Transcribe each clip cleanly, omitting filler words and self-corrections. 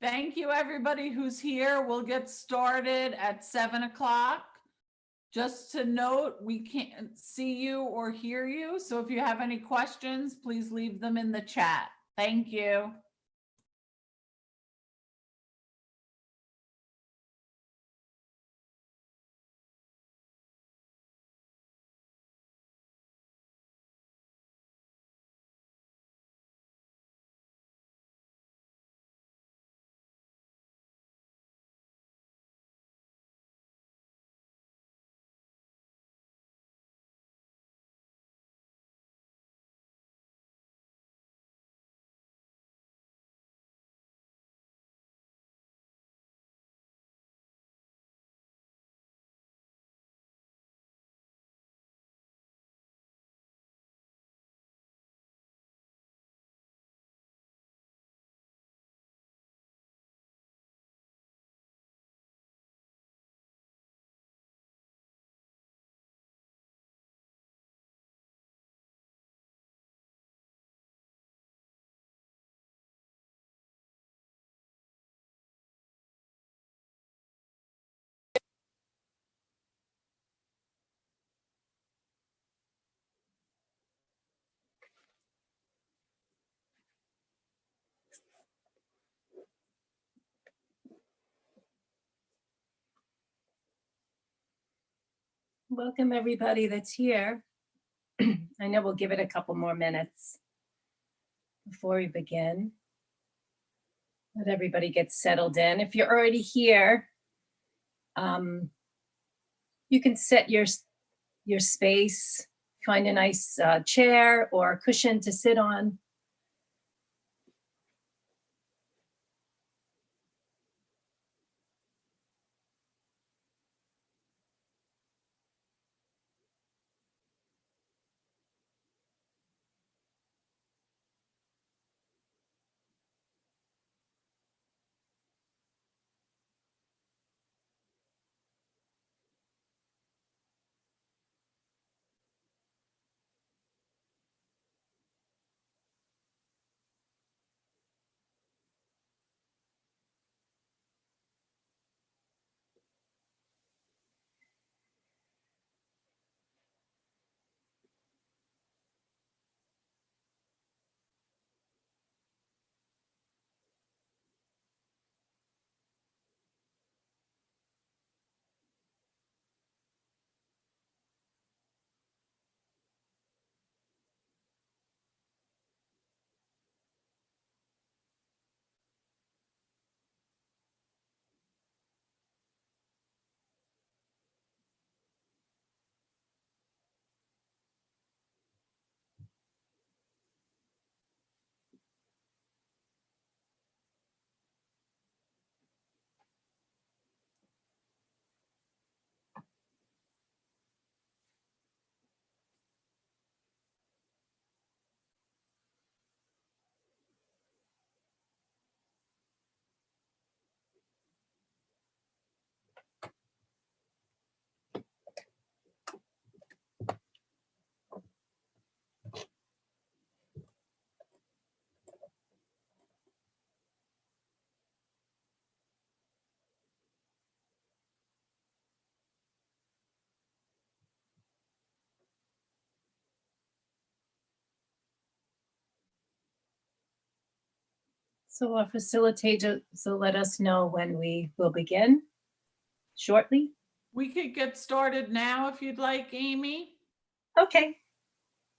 Thank you, everybody who's here. We'll get started at 7 o'clock. Just to note, we can't see you or hear you, so if you have any questions, please leave them in the chat. Thank you. Welcome everybody that's here. I know we'll give it a couple more minutes before we begin. Let everybody get settled in. If you're already here, you can set your space, find a nice chair or cushion to sit on. So our facilitator will let us know when we will begin shortly. We could get started now if you'd like, Amy. Okay.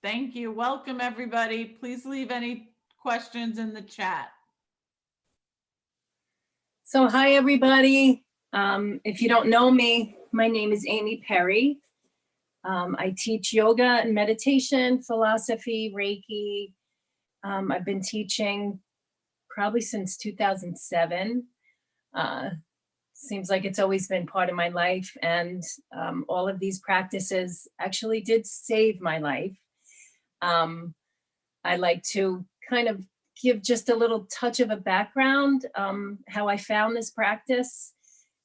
Thank you. Welcome, everybody. Please leave any questions in the chat. So hi, everybody. If you don't know me, my name is Amy Perry. I teach yoga and meditation, philosophy, Reiki. I've been teaching probably since 2007. Seems like it's always been part of my life, and all of these practices actually did save my life. I like to kind of give just a little touch of a background, how I found this practice.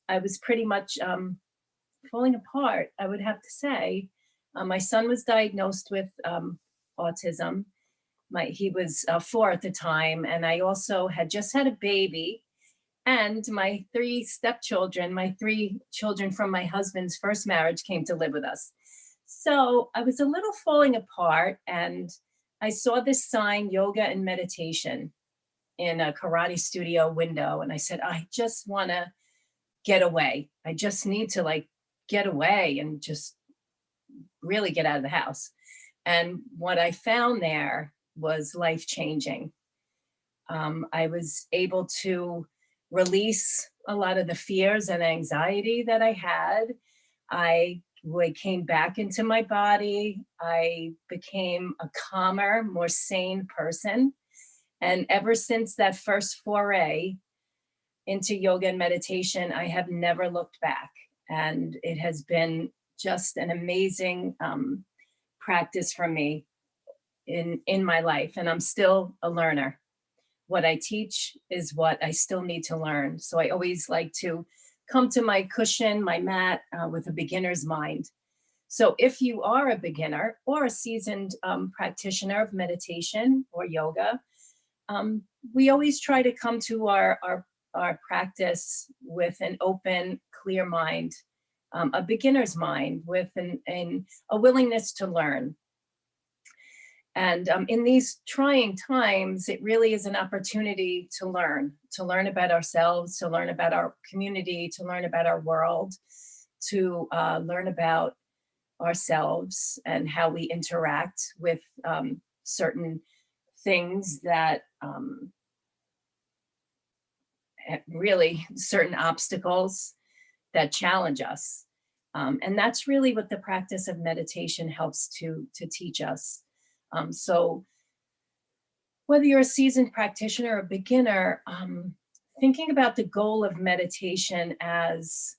I was pretty much falling apart, I would have to say. My son was diagnosed with autism. He was 4 at the time, and I also had just had a baby, And my 3 stepchildren, my 3 children from my husband's first marriage came to live with us. So I was a little falling apart, and I saw this sign, yoga and meditation, in a karate studio window. And I said, I just want to get away. I just need to like get away and just really get out of the house. And what I found there was life changing. I was able to release a lot of the fears and anxiety that I had. I came back into my body. I became a calmer, more sane person. And ever since that first foray into yoga and meditation, I have never looked back. And it has been just an amazing practice for me in my life. And I'm still a learner. What I teach is what I still need to learn. So I always like to come to my cushion, my mat, with a beginner's mind. So if you are a beginner or a seasoned practitioner of meditation or yoga, we always try to come to our practice with an open, clear mind, a beginner's mind with a willingness to learn. And in these trying times, it really is an opportunity to learn about ourselves, to learn about our community, to learn about our world, to learn about ourselves and how we interact with certain things that really certain obstacles that challenge us. And that's really what the practice of meditation helps to teach us. So whether you're a seasoned practitioner or a beginner, thinking about the goal of meditation as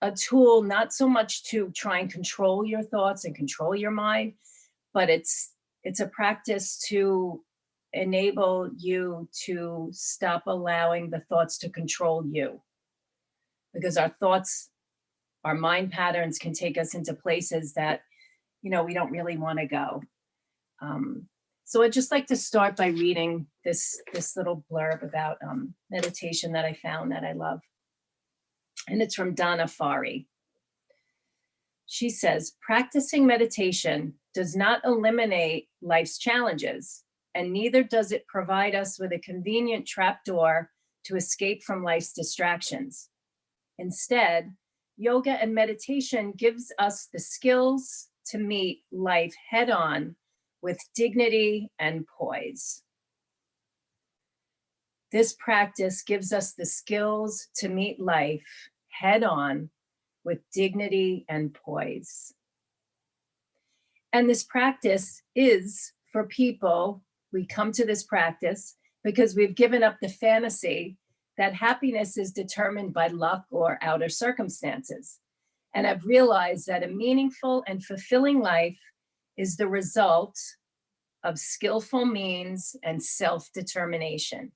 a tool, not so much to try and control your thoughts and control your mind, but it's a practice to enable you to stop allowing the thoughts to control you. Because our thoughts, our mind patterns can take us into places that, we don't really want to go. So I'd just like to start by reading this little blurb about meditation that I found that I love. And it's from Donna Farhi. She says, practicing meditation does not eliminate life's challenges, and neither does it provide us with a convenient trapdoor to escape from life's distractions. Instead, yoga and meditation gives us the skills to meet life head on with dignity and poise. This practice gives us the skills to meet life head on with dignity and poise. And this practice is for people, we come to this practice because we've given up the fantasy that happiness is determined by luck or outer circumstances. And I've realized that a meaningful and fulfilling life is the result of skillful means and self-determination.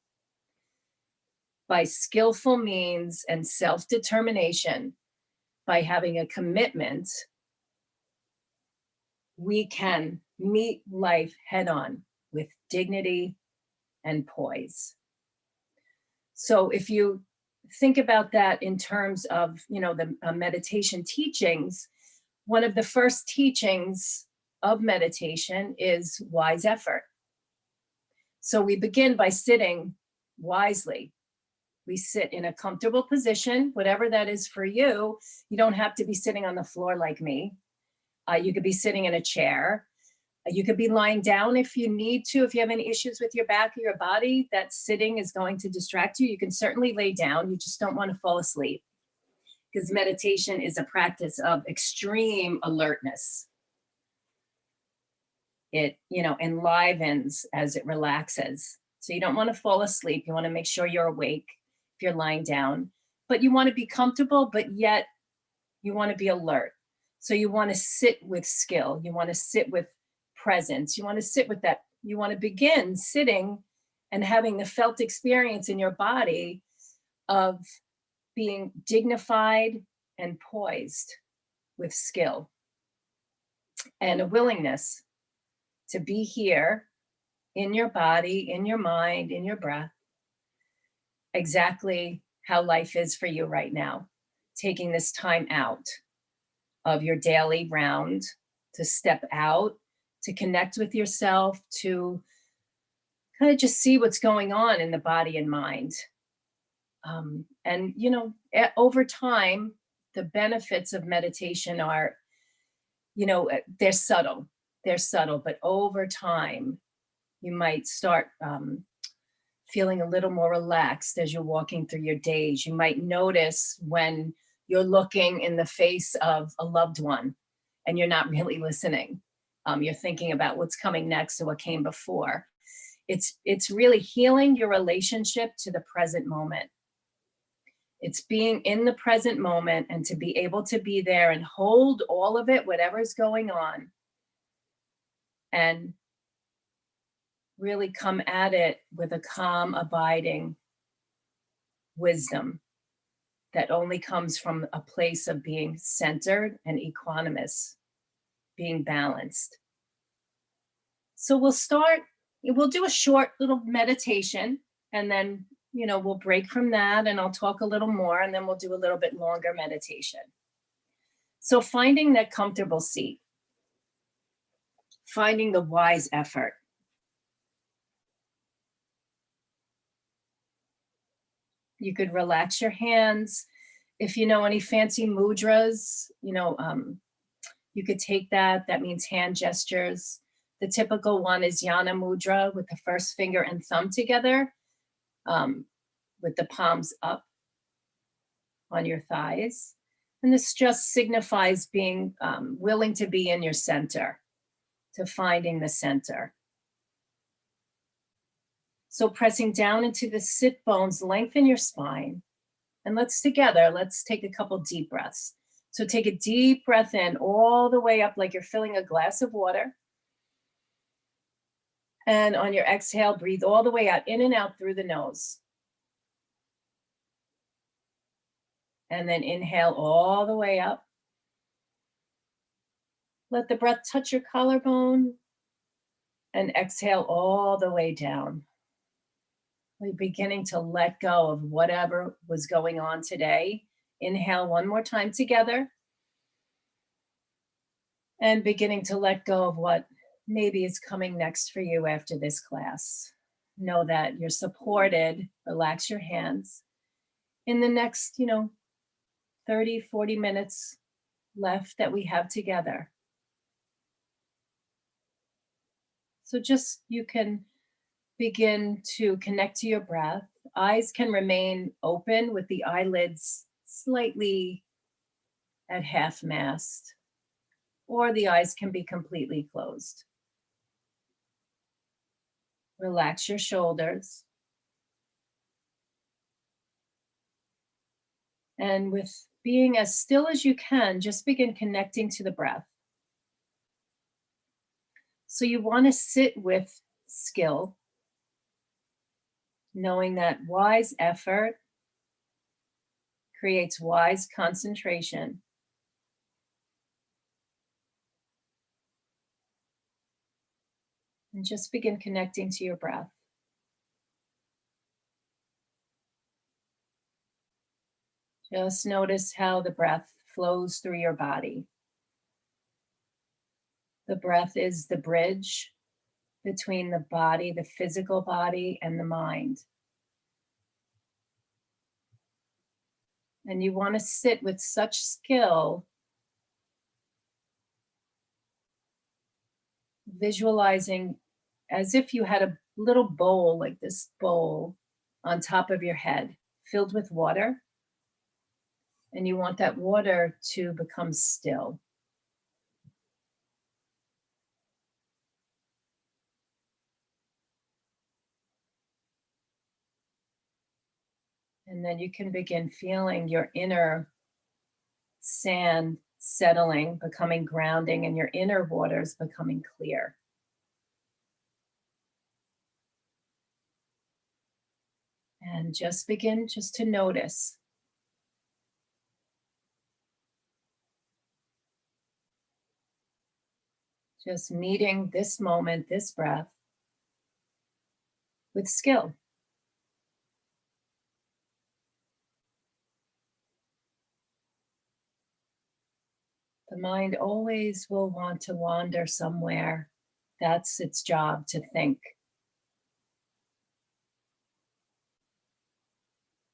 By skillful means and self-determination, by having a commitment, we can meet life head on with dignity and poise. So if you think about that in terms of, the meditation teachings, one of the first teachings of meditation is wise effort. So we begin by sitting wisely. We sit in a comfortable position, whatever that is for you. You don't have to be sitting on the floor like me. You could be sitting in a chair. You could be lying down if you need to. If you have any issues with your back or your body, that sitting is going to distract you. You can certainly lay down. You just don't want to fall asleep, because meditation is a practice of extreme alertness. It, enlivens as it relaxes. So you don't want to fall asleep. You want to make sure you're awake if you're lying down, but you want to be comfortable, but yet you want to be alert. So you want to sit with skill. You want to sit with presence. You want to sit with that. You want to begin sitting and having the felt experience in your body of being dignified and poised with skill and a willingness to be here in your body, in your mind, in your breath, exactly how life is for you right now. Taking this time out of your daily round to step out, to connect with yourself, to kind of just see what's going on in the body and mind. And, over time, the benefits of meditation are, they're subtle. They're subtle, but over time, you might start feeling a little more relaxed as you're walking through your days. You might notice when you're looking in the face of a loved one and you're not really listening. You're thinking about what's coming next or what came before. It's really healing your relationship to the present moment. It's being in the present moment and to be able to be there and hold all of it, whatever's going on, and really come at it with a calm, abiding wisdom that only comes from a place of being centered and equanimous, being balanced. So we'll do a short little meditation, and then, we'll break from that and I'll talk a little more, and then we'll do a little bit longer meditation. So finding that comfortable seat, finding the wise effort. You could relax your hands. If you know any fancy mudras, you could take that. That means hand gestures. The typical one is Yana Mudra, with the first finger and thumb together, with the palms up on your thighs. And this just signifies being willing to be in your center, to finding the center. So pressing down into the sit bones, lengthen your spine. And let's take a couple deep breaths. So take a deep breath in all the way up like you're filling a glass of water. And on your exhale, breathe all the way out, in and out through the nose. And then inhale all the way up. Let the breath touch your collarbone, and exhale all the way down. We're beginning to let go of whatever was going on today. Inhale one more time together. And beginning to let go of what maybe is coming next for you after this class. Know that you're supported. Relax your hands. In the next, 30, 40 minutes left that we have together. So you can begin to connect to your breath. Eyes can remain open with the eyelids slightly at half mast, or the eyes can be completely closed. Relax your shoulders. And with being as still as you can, just begin connecting to the breath. So you want to sit with skill, knowing that wise effort creates wise concentration. And just begin connecting to your breath. Just notice how the breath flows through your body. The breath is the bridge between the body, the physical body, and the mind. And you want to sit with such skill, visualizing as if you had a little bowl, like this bowl, on top of your head, filled with water. And you want that water to become still. And then you can begin feeling your inner sand settling, becoming grounding, and your inner waters becoming clear. And just begin to notice. Just meeting this moment, this breath, with skill. The mind always will want to wander somewhere. That's its job, to think.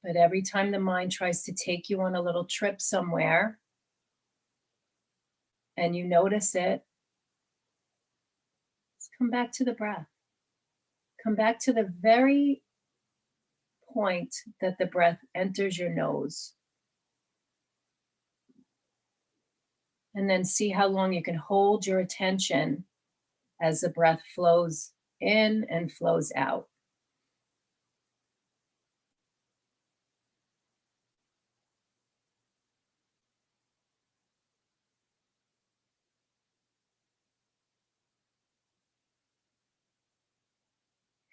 But every time the mind tries to take you on a little trip somewhere and you notice it, just come back to the breath. Come back to the very point that the breath enters your nose. And then see how long you can hold your attention as the breath flows in and flows out.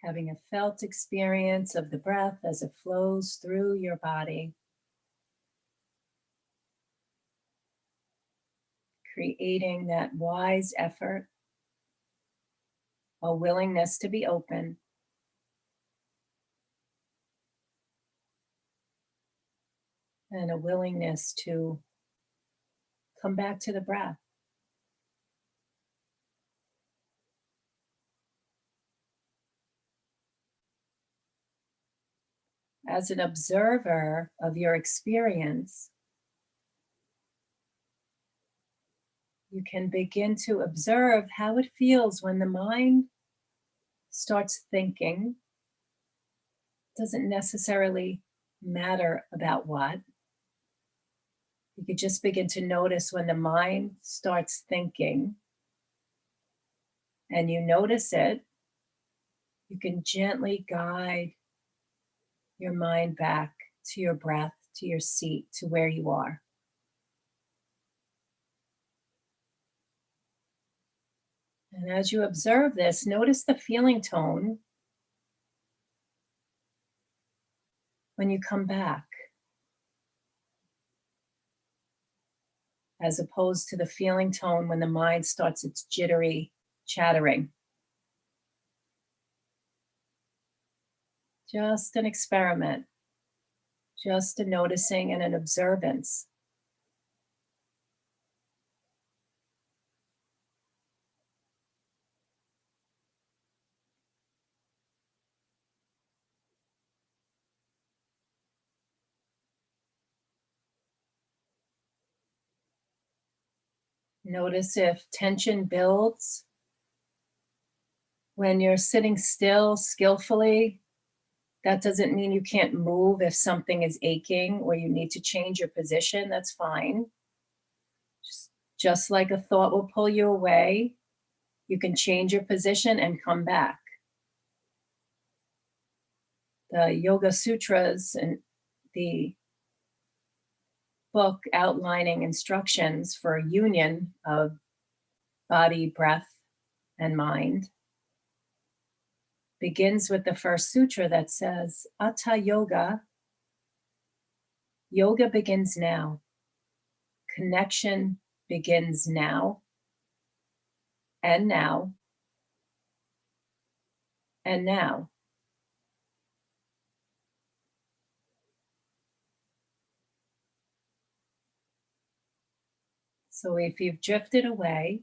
Having a felt experience of the breath as it flows through your body, creating that wise effort, a willingness to be open, and a willingness to come back to the breath. As an observer of your experience, you can begin to observe how it feels when the mind starts thinking. Doesn't necessarily matter about what. You could just begin to notice when the mind starts thinking and you notice it, you can gently guide your mind back to your breath, to your seat, to where you are. And as you observe this, notice the feeling tone when you come back, as opposed to the feeling tone when the mind starts its jittery chattering. Just an experiment, just a noticing and an observance. Notice if tension builds when you're sitting still skillfully. That doesn't mean you can't move if something is aching or you need to change your position. That's fine. Just like a thought will pull you away, you can change your position and come back. The Yoga Sutras and the book outlining instructions for a union of body, breath, and mind begins with the first sutra that says, Atha Yoga. Yoga begins now. Connection begins now. And now. And now. So if you've drifted away,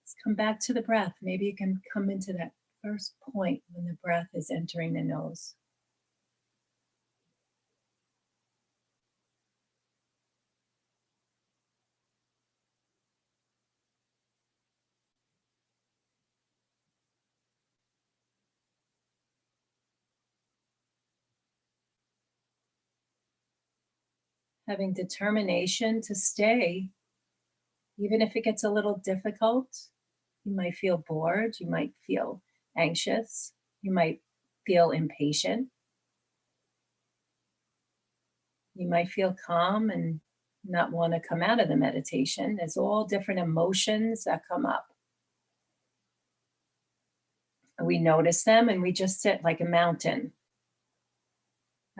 let's come back to the breath. Maybe you can come into that first point when the breath is entering the nose. Having determination to stay, even if it gets a little difficult. You might feel bored, you might feel anxious, you might feel impatient. You might feel calm and not want to come out of the meditation. There's all different emotions that come up. We notice them and we just sit like a mountain.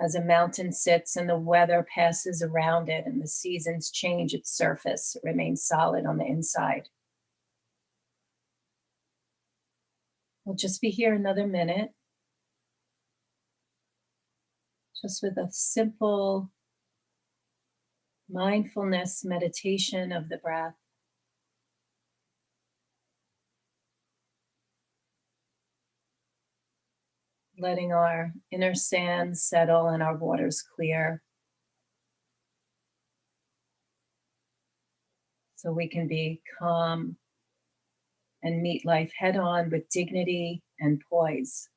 As a mountain sits and the weather passes around it and the seasons change its surface, it remains solid on the inside. We'll just be here another minute, just with a simple mindfulness meditation of the breath. Letting our inner sands settle and our waters clear, so we can be calm and meet life head on with dignity and poise.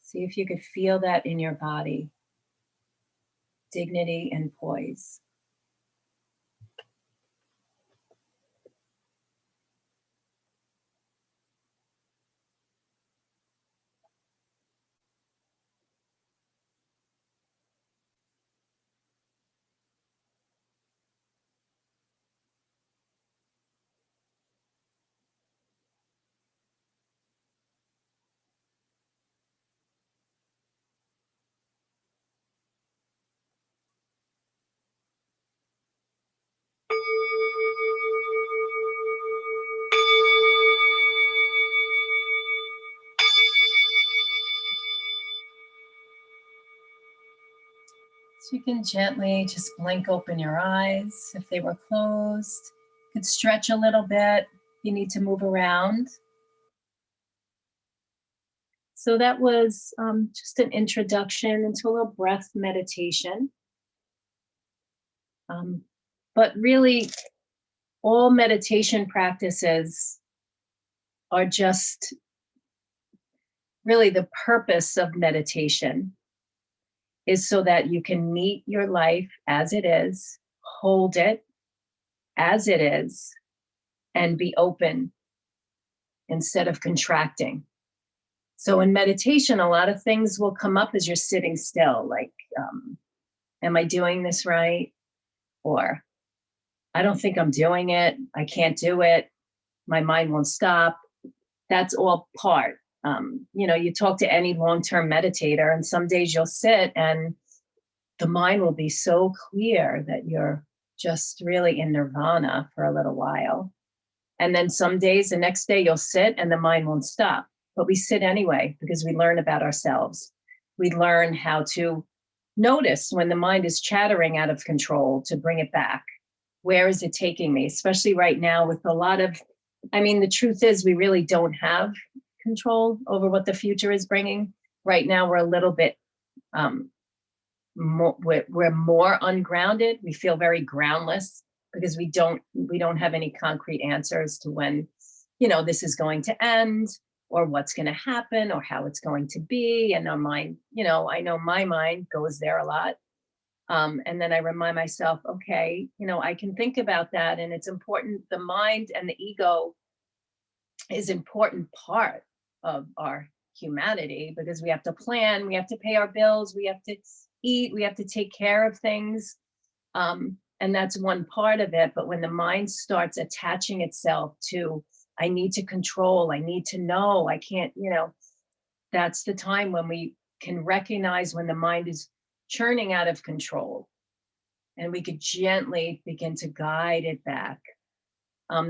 See if you could feel that in your body. Dignity and poise. So you can gently just blink open your eyes if they were closed. You could stretch a little bit. You need to move around. So that was just an introduction into a little breath meditation. But really, all meditation practices are just really the purpose of meditation is so that you can meet your life as it is, hold it as it is, and be open instead of contracting. So in meditation, a lot of things will come up as you're sitting still, like, am I doing this right? Or I don't think I'm doing it. I can't do it. My mind won't stop. That's all part. You talk to any long-term meditator, and some days you'll sit and the mind will be so clear that you're just really in nirvana for a little while. And then some days, the next day you'll sit and the mind won't stop. But we sit anyway because we learn about ourselves. We learn how to notice when the mind is chattering out of control, to bring it back. Where is it taking me? Especially right now with a lot of, the truth is we really don't have control over what the future is bringing. Right now we're a little bit we're more ungrounded. We feel very groundless because we don't have any concrete answers to when this is going to end, or what's going to happen, or how it's going to be. And our mind, I know my mind goes there a lot. And then I remind myself, okay, I can think about that. And it's important. The mind and the ego is an important part of our humanity because we have to plan, we have to pay our bills, we have to eat, we have to take care of things. And that's one part of it. But when the mind starts attaching itself to, I need to control, I need to know, I can't, that's the time when we can recognize when the mind is churning out of control, and we could gently begin to guide it back.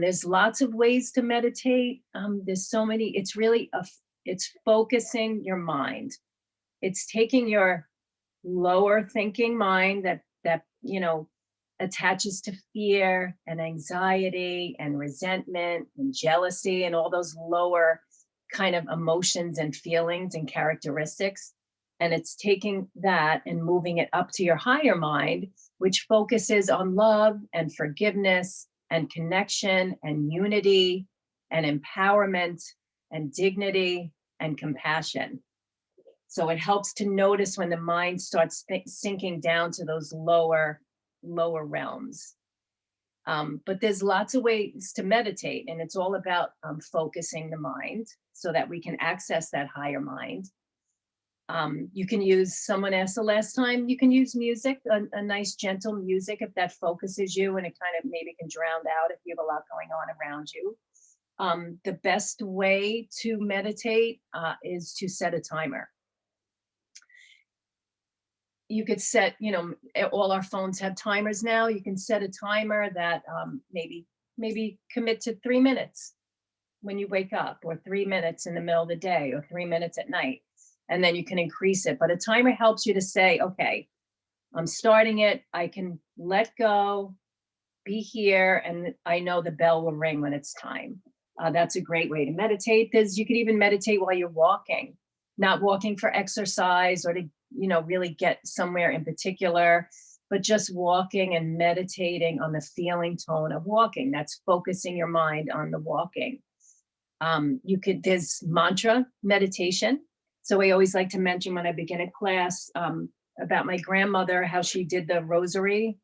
There's lots of ways to meditate. There's so many. It's really it's focusing your mind. It's taking your lower thinking mind that attaches to fear and anxiety and resentment and jealousy and all those lower kind of emotions and feelings and characteristics. And it's taking that and moving it up to your higher mind, which focuses on love and forgiveness and connection and unity and empowerment and dignity and compassion. So it helps to notice when the mind starts sinking down to those lower realms. But there's lots of ways to meditate, and it's all about focusing the mind so that we can access that higher mind. You can use, someone asked the last time, you can use music, a nice gentle music if that focuses you, and it kind of maybe can drown out if you have a lot going on around you. The best way to meditate is to set a timer. You could set, all our phones have timers now. You can set a timer that maybe commit to 3 minutes when you wake up, or 3 minutes in the middle of the day, or 3 minutes at night. and then you can increase it. But a timer helps you to say, okay, I'm starting it. I can let go, be here, and I know the bell will ring when it's time. That's a great way to meditate. You could even meditate while you're walking, not walking for exercise or to, really get somewhere in particular, but just walking and meditating on the feeling tone of walking. That's focusing your mind on the walking. There's mantra meditation. So I always like to mention when I begin a class about my grandmother, how she did the rosary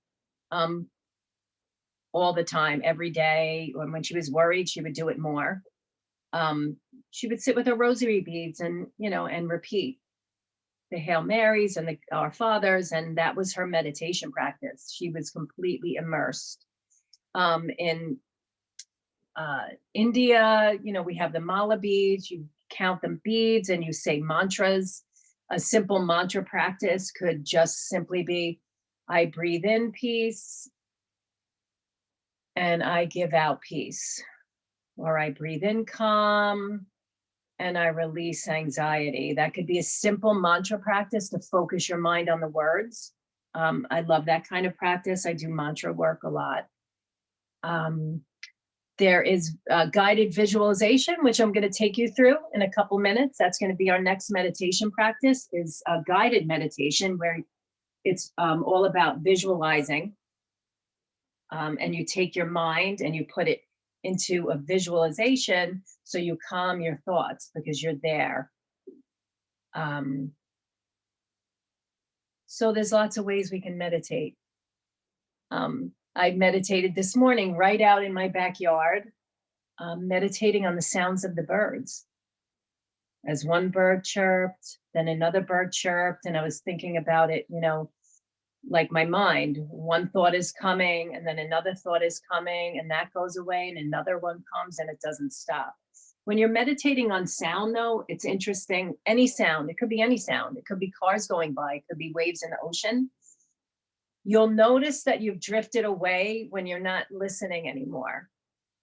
all the time, every day. And when she was worried, she would do it more. She would sit with her rosary beads and, and repeat the Hail Marys and the Our Fathers. And that was her meditation practice. She was completely immersed. In India, we have the mala beads. You count them beads and you say mantras. A simple mantra practice could just simply be, I breathe in peace and I give out peace. Or I breathe in calm and I release anxiety. That could be a simple mantra practice to focus your mind on the words. I love that kind of practice. I do mantra work a lot. There is guided visualization, which I'm going to take you through in a couple minutes. That's going to be our next meditation practice, is a guided meditation where it's all about visualizing. And you take your mind and you put it into a visualization so you calm your thoughts because you're there. So there's lots of ways we can meditate. I meditated this morning right out in my backyard, meditating on the sounds of the birds. As one bird chirped, then another bird chirped, and I was thinking about it, like my mind, one thought is coming and then another thought is coming and that goes away and another one comes and it doesn't stop. When you're meditating on sound though, it's interesting. Any sound, it could be any sound. It could be cars going by, it could be waves in the ocean. You'll notice that you've drifted away when you're not listening anymore.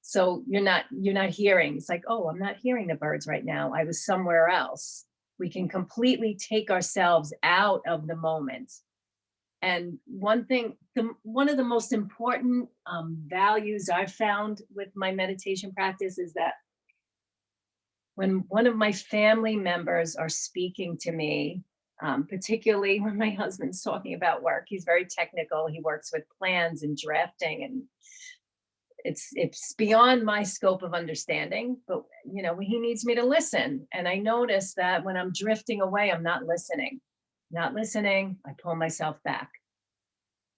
So you're not hearing. It's like, oh, I'm not hearing the birds right now. I was somewhere else. We can completely take ourselves out of the moment. And one of the most important values I've found with my meditation practice is that when one of my family members are speaking to me, particularly when my husband's talking about work, he's very technical. He works with plans and drafting, and it's beyond my scope of understanding, but he needs me to listen. And I notice that when I'm drifting away, I'm not listening. I pull myself back.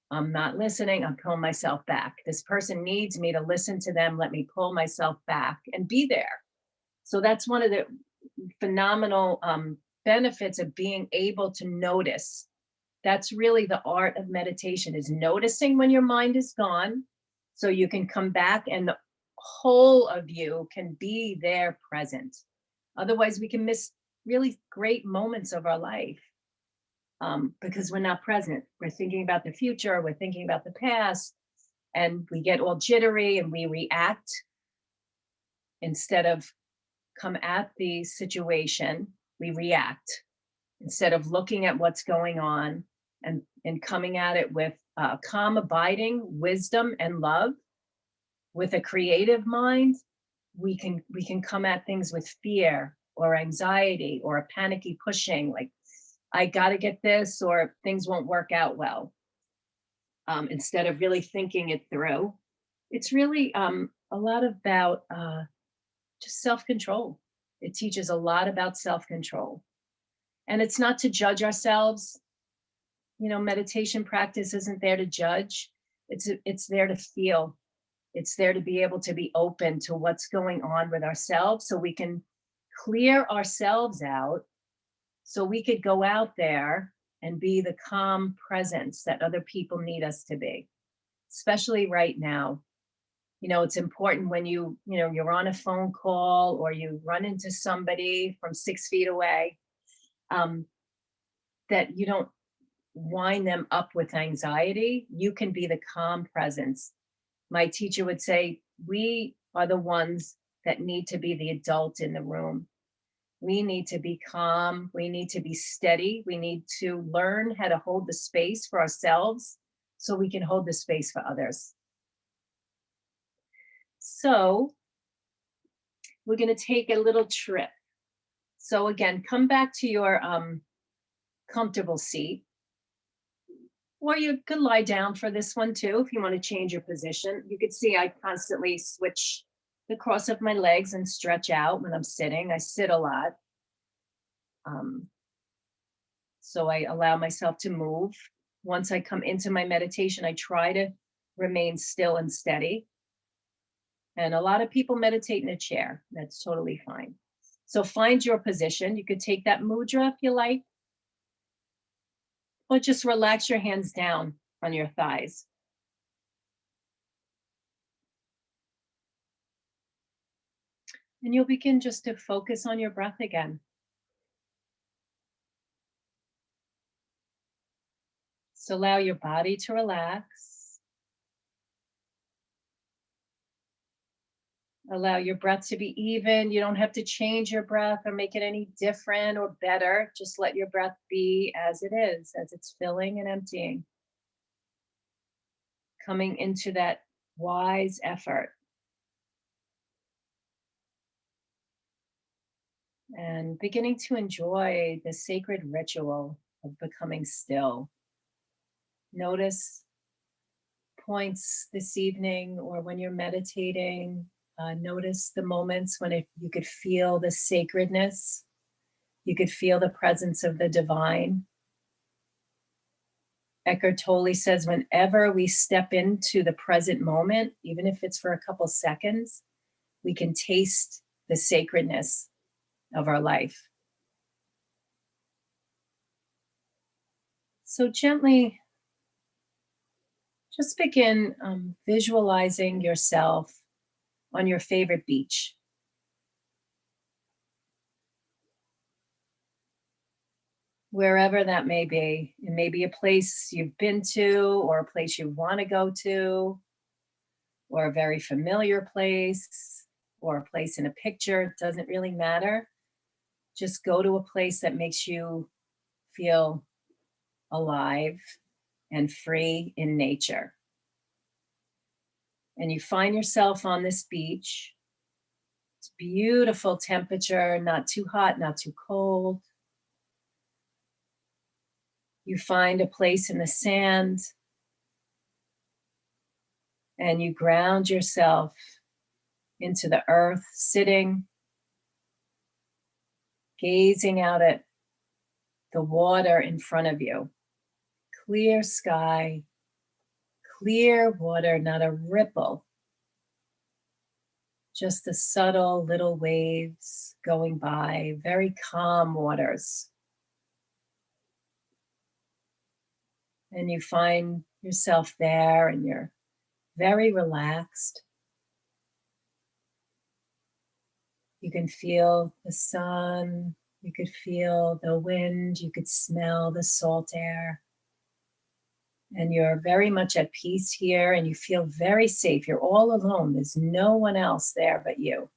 I'm not listening, I'm pulling myself back. This person needs me to listen to them, let me pull myself back and be there. So that's one of the phenomenal benefits of being able to notice. That's really the art of meditation, is noticing when your mind is gone, so you can come back and the whole of you can be there present. Otherwise, we can miss really great moments of our life. Because we're not present. We're thinking about the future, we're thinking about the past, and we get all jittery and we react instead of come at the situation, we react. Instead of looking at what's going on and coming at it with calm, abiding, wisdom, and love, with a creative mind, we can come at things with fear or anxiety or a panicky pushing, like, I got to get this or things won't work out well. Instead of really thinking it through, it's really a lot about just self-control. It teaches a lot about self-control. And it's not to judge ourselves. Meditation practice isn't there to judge. It's there to feel. It's there to be able to be open to what's going on with ourselves so we can clear ourselves out, so we could go out there and be the calm presence that other people need us to be, especially right now. It's important when you're on a phone call or you run into somebody from 6 feet away, that you don't wind them up with anxiety. You can be the calm presence. My teacher would say, we are the ones that need to be the adult in the room. We need to be calm. We need to be steady. We need to learn how to hold the space for ourselves so we can hold the space for others. So we're going to take a little trip. So again, come back to your comfortable seat. Or you could lie down for this one too, if you want to change your position. You could see I constantly switch the cross of my legs and stretch out when I'm sitting. I sit a lot. So I allow myself to move. Once I come into my meditation, I try to remain still and steady. And a lot of people meditate in a chair. That's totally fine. So find your position. You could take that mudra if you like, or just relax your hands down on your thighs. And you'll begin just to focus on your breath again. So allow your body to relax. Allow your breath to be even. You don't have to change your breath or make it any different or better. Just let your breath be as it is, as it's filling and emptying. Coming into that wise effort. And beginning to enjoy the sacred ritual of becoming still. Notice points this evening or when you're meditating. Notice the moments when you could feel the sacredness. You could feel the presence of the divine. Eckhart Tolle says, whenever we step into the present moment, even if it's for a couple seconds, we can taste the sacredness of our life. So gently, just begin visualizing yourself on your favorite beach. Wherever that may be. It may be a place you've been to, or a place you want to go to, or a very familiar place, or a place in a picture. It doesn't really matter. Just go to a place that makes you feel alive and free in nature. And you find yourself on this beach. It's beautiful temperature, not too hot, not too cold. You find a place in the sand and you ground yourself into the earth, sitting, gazing out at the water in front of you. Clear sky, clear water, not a ripple. Just the subtle little waves going by, very calm waters. And you find yourself there and you're very relaxed. You can feel the sun, you could feel the wind, you could smell the salt air. And you're very much at peace here and you feel very safe. You're all alone. There's no one else there but you.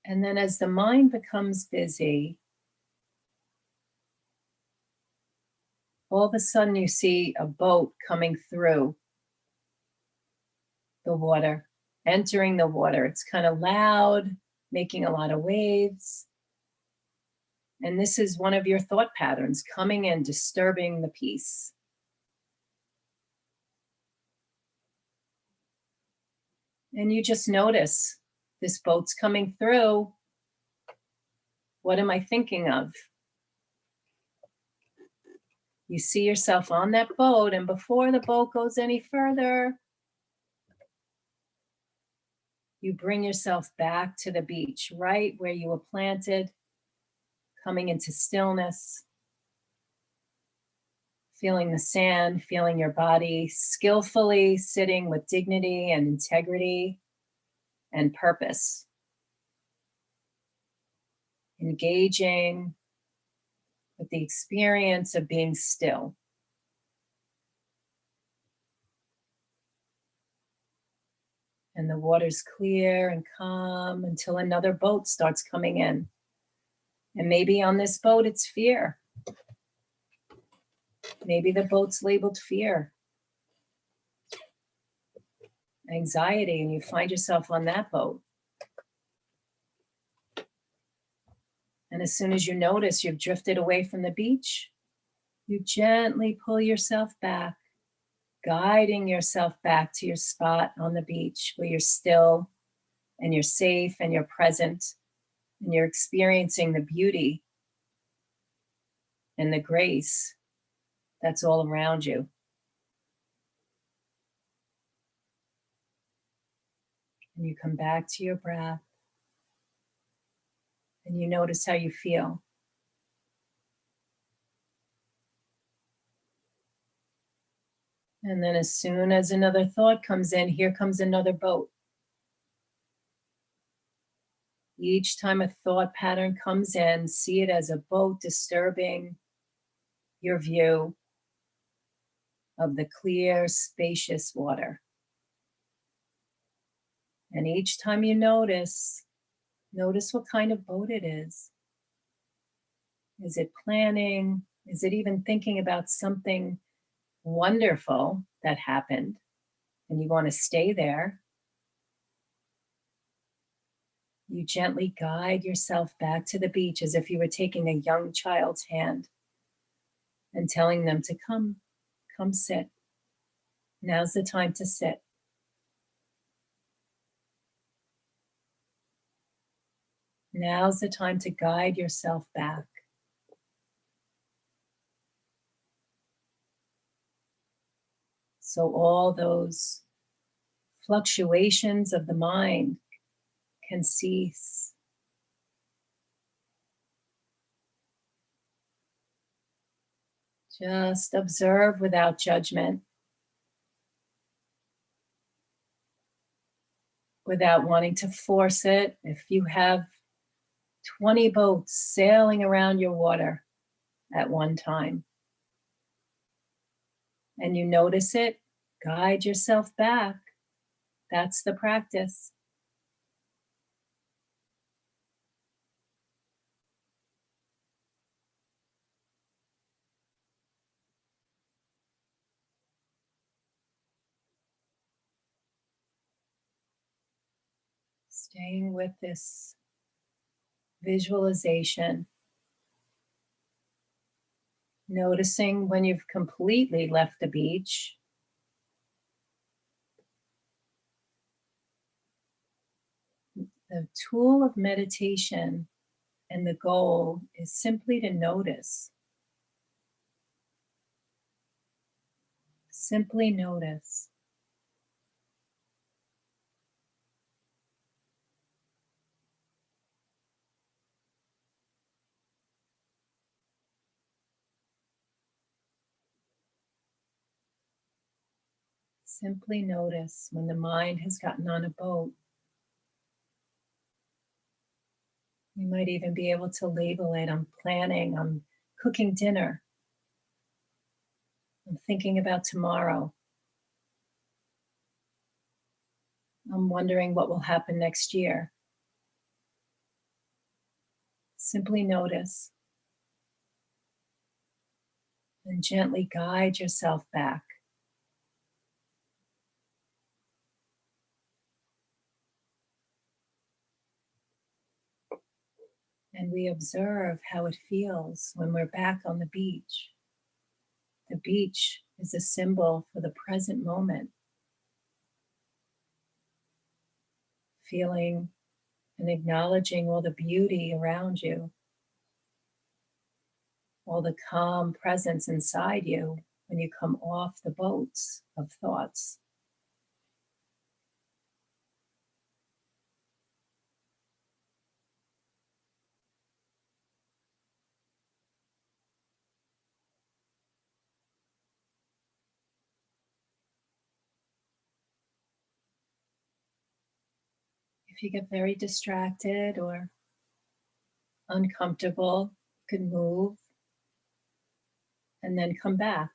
And then as the mind becomes busy, all of a sudden you see a boat coming through the water, entering the water. It's kind of loud, making a lot of waves. And this is one of your thought patterns coming in, disturbing the peace. And you just notice this boat's coming through. What am I thinking of? You see yourself on that boat, and before the boat goes any further, you bring yourself back to the beach, right where you were planted, coming into stillness, feeling the sand, feeling your body, skillfully sitting with dignity and integrity and purpose. Engaging with the experience of being still. And the water's clear and calm until another boat starts coming in. And maybe on this boat, it's fear. Maybe the boat's labeled fear, anxiety, and you find yourself on that boat. And as soon as you notice you've drifted away from the beach, you gently pull yourself back, guiding yourself back to your spot on the beach where you're still and you're safe and you're present and you're experiencing the beauty and the grace that's all around you. And you come back to your breath and you notice how you feel. And then as soon as another thought comes in, here comes another boat. Each time a thought pattern comes in, see it as a boat disturbing your view of the clear, spacious water. And each time you notice what kind of boat it is. Is it planning? Is it even thinking about something wonderful that happened and you want to stay there? You gently guide yourself back to the beach as if you were taking a young child's hand and telling them to come sit. Now's the time to sit. Now's the time to guide yourself back. So all those fluctuations of the mind can cease. Just observe without judgment, without wanting to force it. If you have 20 boats sailing around your water at one time, and you notice it, guide yourself back. That's the practice. Staying with this visualization. Noticing when you've completely left the beach. The tool of meditation and the goal is simply to notice. Simply notice. Simply notice when the mind has gotten on a boat. You might even be able to label it. I'm planning, I'm cooking dinner. I'm thinking about tomorrow. I'm wondering what will happen next year. Simply notice and gently guide yourself back. And we observe how it feels when we're back on the beach. The beach is a symbol for the present moment. Feeling and acknowledging all the beauty around you, all the calm presence inside you when you come off the boats of thoughts. If you get very distracted or uncomfortable, you can move and then come back.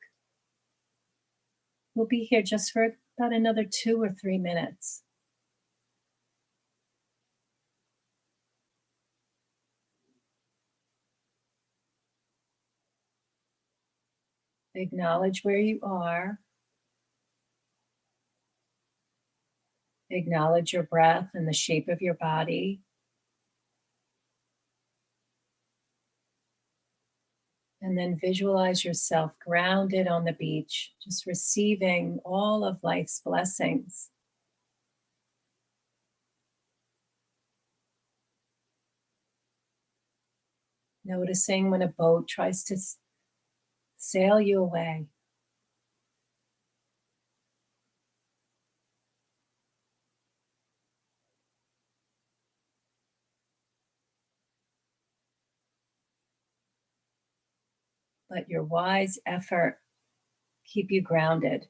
We'll be here just for about another 2 or 3 minutes. Acknowledge where you are. Acknowledge your breath and the shape of your body. And then visualize yourself grounded on the beach, just receiving all of life's blessings. Noticing when a boat tries to sail you away. Let your wise effort keep you grounded.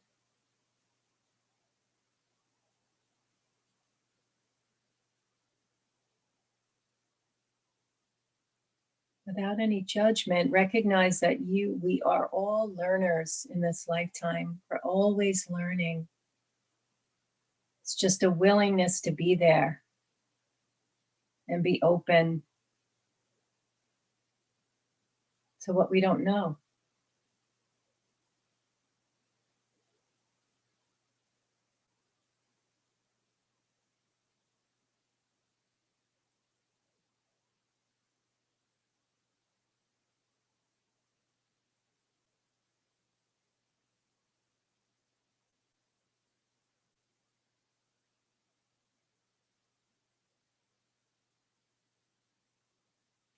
Without any judgment, recognize that we are all learners in this lifetime. We're always learning. It's just a willingness to be there and be open to what we don't know.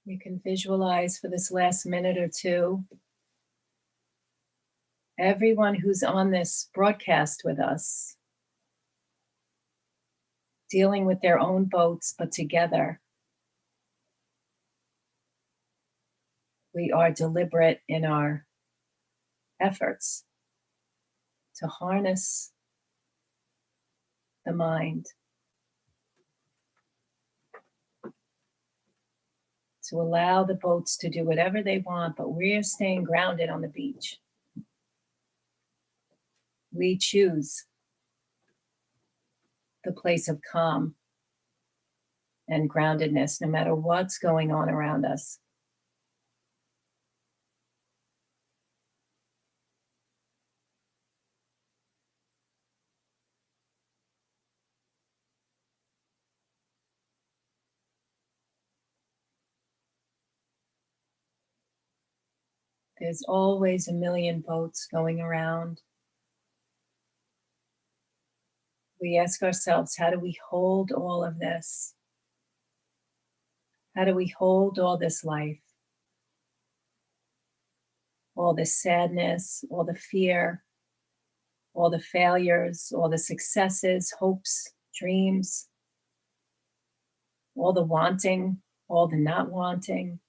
You can visualize for this last minute or two everyone who's on this broadcast with us, dealing with their own boats, but together. We are deliberate in our efforts to harness the mind, to allow the boats to do whatever they want, but we're staying grounded on the beach. We choose the place of calm and groundedness, no matter what's going on around us. There's always a million boats going around. We ask ourselves, how do we hold all of this? How do we hold all this life? All the sadness, all the fear, all the failures, all the successes, hopes, dreams, all the wanting, all the not wanting.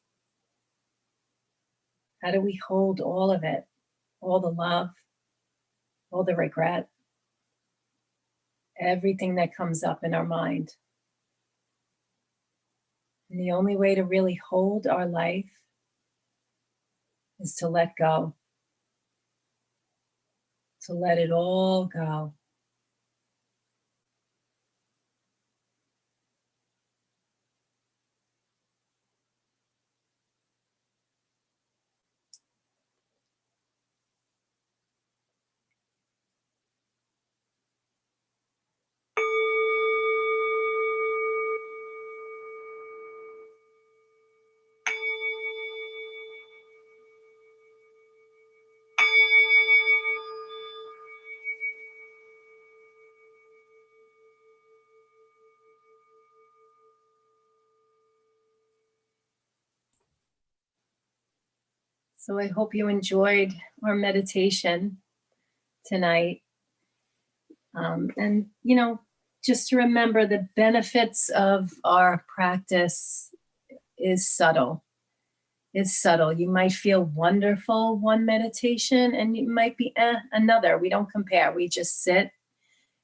How do we hold all of it? All the love, all the regret, everything that comes up in our mind. And the only way to really hold our life is to let go, to let it all go. So I hope you enjoyed our meditation tonight. And, just to remember the benefits of our practice is subtle. It's subtle. You might feel wonderful one meditation and you might be another. We don't compare. We just sit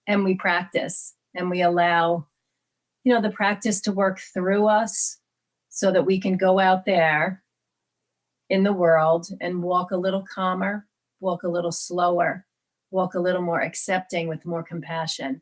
and we practice and we allow, the practice to work through us so that we can go out there in the world and walk a little calmer, walk a little slower, walk a little more accepting with more compassion.